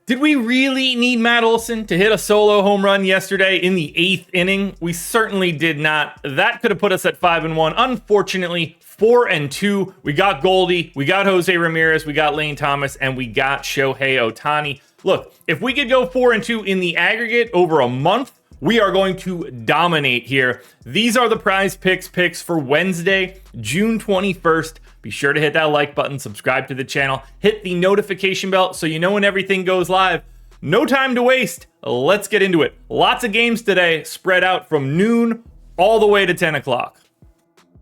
Did we really need Matt Olson to hit a solo home run yesterday in the 8th inning? We certainly did not. That could have put us at 5-1. Unfortunately, 4-2. We got Goldie, we got Jose Ramirez, we got Lane Thomas, and we got Shohei Ohtani. Look, if we could go 4-2 in the aggregate over a month, we are going to dominate here. These are the PrizePicks picks for Wednesday, June 21st. Be sure to hit that like button, subscribe to the channel, hit the notification bell so you know when everything goes live. No time to waste. Let's get into it. Lots of games today, spread out from noon all the way to 10 o'clock.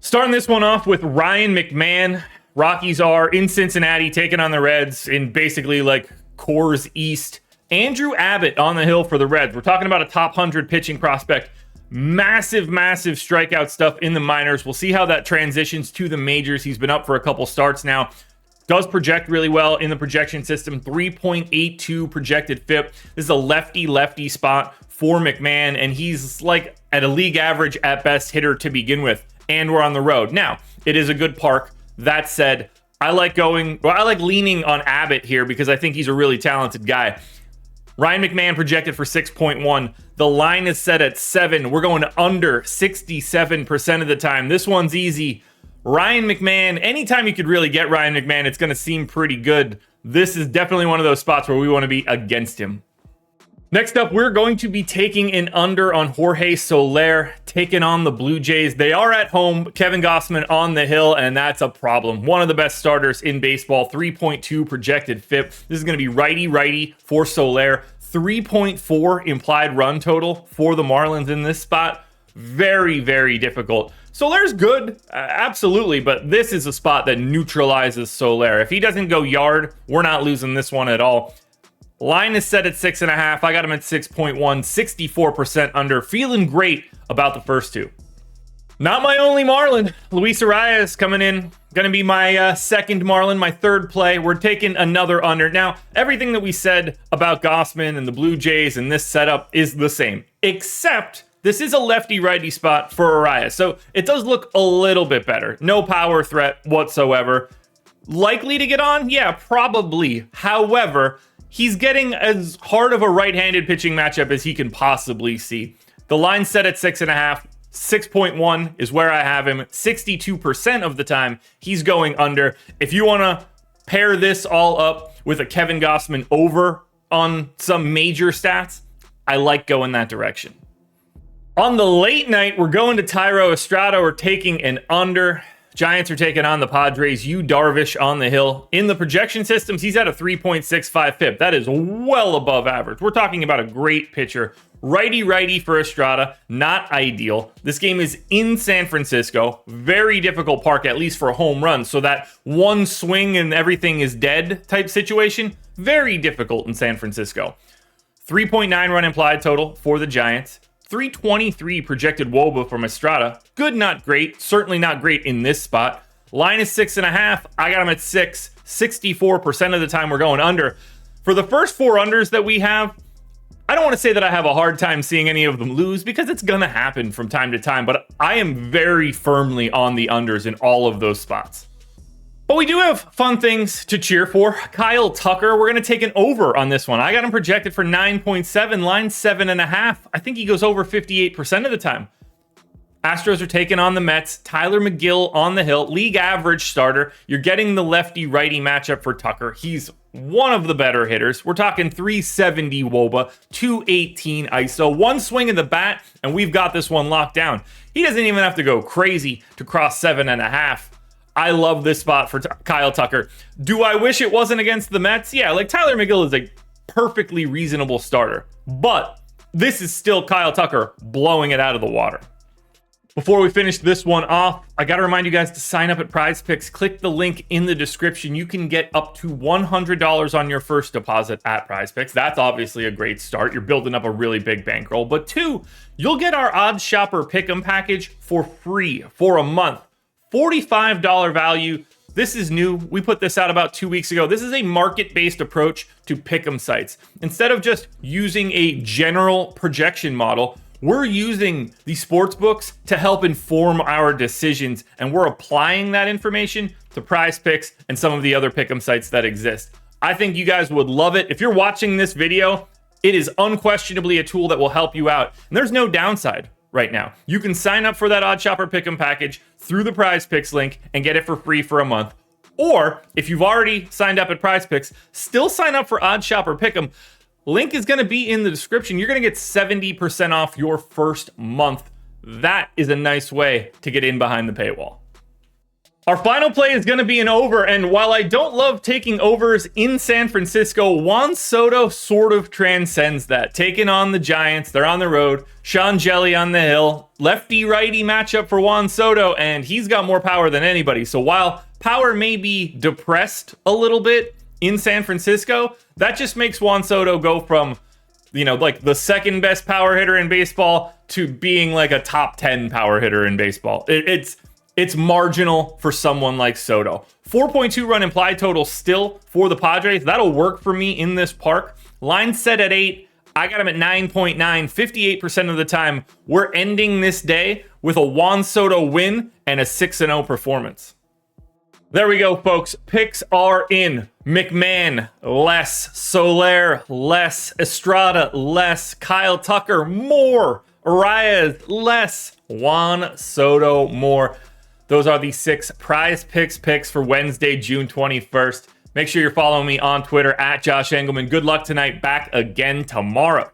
Starting this one off with Ryan McMahon. Rockies are in Cincinnati taking on the Reds in basically like Coors East. Andrew Abbott on the hill for the Reds. We're talking about a top 100 pitching prospect. Massive strikeout stuff in the minors. We'll see how that transitions to the majors. He's been up for a couple starts now. Does project really well in the projection system. 3.82 projected FIP. This is a lefty spot for McMahon, and he's like at a league average at best hitter to begin with. And we're on the road. Now, it is a good park. That said, I like leaning on Abbott here because I think he's a really talented guy. Ryan McMahon projected for 6.1. The line is set at 7. We're going under 67% of the time. This one's easy. Ryan McMahon, anytime you could really get Ryan McMahon, it's going to seem pretty good. This is definitely one of those spots where we want to be against him. Next up, we're going to be taking an under on Jorge Soler, taking on the Blue Jays. They are at home. Kevin Gausman on the hill, and that's a problem. One of the best starters in baseball, 3.2 projected FIP. This is going to be righty for Soler. 3.4 implied run total for the Marlins in this spot. Very difficult. Soler's good, absolutely, but this is a spot that neutralizes Soler. If he doesn't go yard, we're not losing this one at all. Line is set at 6.5. I got him at 6.1, 64% under. Feeling great about the first two. Not my only Marlin. Luis ARRAEZ coming in. Going to be my second Marlin, my third play. We're taking another under. Now, everything that we said about Gausman and the Blue Jays and this setup is the same, except this is a lefty-righty spot for ARRAEZ. So it does look a little bit better. No power threat whatsoever. Likely to get on? Yeah, probably. However, he's getting as hard of a right-handed pitching matchup as he can possibly see. The line set at 6.5. 6.1 is where I have him. 62% of the time, he's going under. If you want to pair this all up with a Kevin Gausman over on some major stats, I like going that direction. On the late night, we're going to THAIRO ESTRADA. We're taking an under. Giants are taking on the Padres. Yu Darvish on the hill. In the projection systems, he's at a 3.65 FIP. That is well above average. We're talking about a great pitcher. Righty for Estrada, not ideal. This game is in San Francisco. Very difficult park, at least for a home run. So that one swing and everything is dead type situation, very difficult in San Francisco. 3.9 run implied total for the Giants. 323 projected WOBA from Estrada. Good, not great. Certainly not great in this spot. Line is 6.5. I got him at 6. 64% of the time we're going under. For the first 4 unders that we have, I don't want to say that I have a hard time seeing any of them lose because it's going to happen from time to time, but I am very firmly on the unders in all of those spots. But we do have fun things to cheer for. Kyle Tucker, we're going to take an over on this one. I got him projected for 9.7, line 7.5. I think he goes over 58% of the time. Astros are taking on the Mets. Tyler McGill on the hill. League average starter. You're getting the lefty-righty matchup for Tucker. He's one of the better hitters. We're talking 370 WOBA, 218 ISO. One swing of the bat, and we've got this one locked down. He doesn't even have to go crazy to cross 7.5. I love this spot for Kyle Tucker. Do I wish it wasn't against the Mets? Yeah, like Tyler McGill is a perfectly reasonable starter. But this is still Kyle Tucker blowing it out of the water. Before we finish this one off, I got to remind you guys to sign up at PrizePicks. Click the link in the description. You can get up to $100 on your first deposit at PrizePicks. That's obviously a great start. You're building up a really big bankroll. But 2, you'll get our Odds Shopper Pick'em package for free for a month. $45 value. This is new. We put this out about 2 weeks ago. This is a market-based approach to pick'em sites. Instead of just using a general projection model, we're using the sports books to help inform our decisions, and we're applying that information to PrizePicks and some of the other pick'em sites that exist. I think you guys would love it. If you're watching this video, it is unquestionably a tool that will help you out. And there's no downside right now. You can sign up for that Odd Shopper Pick'em package through the PrizePicks link and get it for free for a month. Or if you've already signed up at PrizePicks, still sign up for Odd Shopper Pick'em. Link is going to be in the description. You're going to get 70% off your first month. That is a nice way to get in behind the paywall. Our final play is going to be an over, and while I don't love taking overs in San Francisco, Juan Soto sort of transcends that. Taking on the Giants, they're on the road, Sean Jelly on the hill, lefty-righty matchup for Juan Soto, and he's got more power than anybody. So while power may be depressed a little bit in San Francisco, that just makes Juan Soto go from, like the second best power hitter in baseball to being like a top 10 power hitter in baseball. It's marginal for someone like Soto. 4.2 run implied total still for the Padres. That'll work for me in this park. Line set at 8. I got him at 9.9. 58% of the time, we're ending this day with a Juan Soto win and a 6-0 performance. There we go, folks. Picks are in. McMahon, less. Soler, less. Estrada, less. Kyle Tucker, more. ARRAEZ, less. Juan Soto, more. Those are the 6 PrizePicks picks for Wednesday, June 21st. Make sure you're following me on Twitter at Josh Engleman. Good luck tonight. Back again tomorrow.